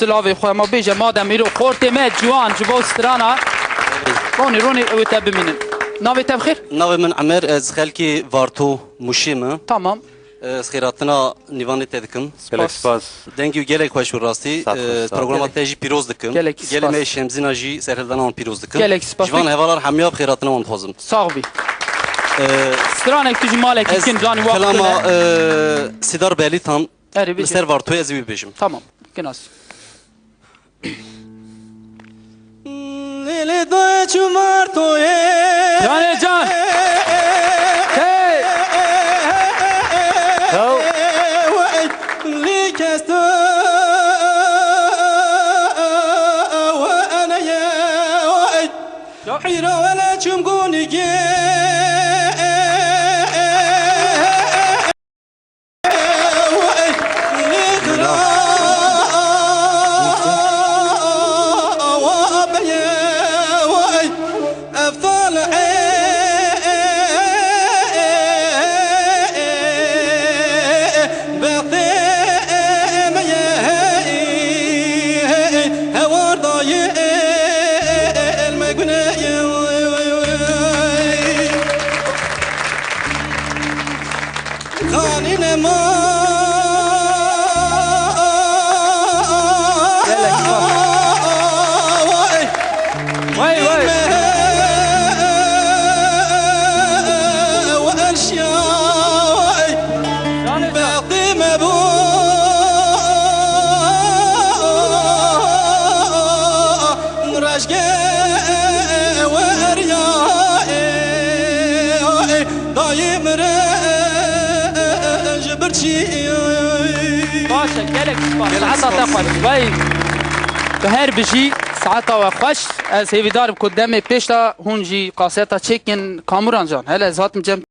سلاوی خواه ما بیجه مادم ایرو خورتی مه جوان جبو سترانا رونی اویتا بمینن ناوی تب خیر؟ ناوی من عمر از خلکی وارتو مشیمه Tamam. از خیراتنا نیوانی تدکم Gelek spas. دنگی و گلک خوش و راستی پروگرامات تاجی پیروز دکم گلک سپاس. گلک شمزینا جی سرهلدان آن پیروز دکم گلک سپاس. جوان هوالار همیاب خیراتنا آن خوزم Sağ بی سترانک تجی مالک ikin cani کلاما vaktine سیدار بیلی تام Eri بیجه سر وارتوی از بی بیشم Tamam. Ginas. Lele doye çumar toye Cane can. Hey. Ho. ليكستو وانا يا حيرة ولا تشمقوني Vay vay. Cane can. باشه گلک سپاس ساعتا خوش وای به هر بجی ساعتا و خوش از هیویدار کدام پیشتا هونجی قاسیتا چکن کاموران جان هلا زاتم جم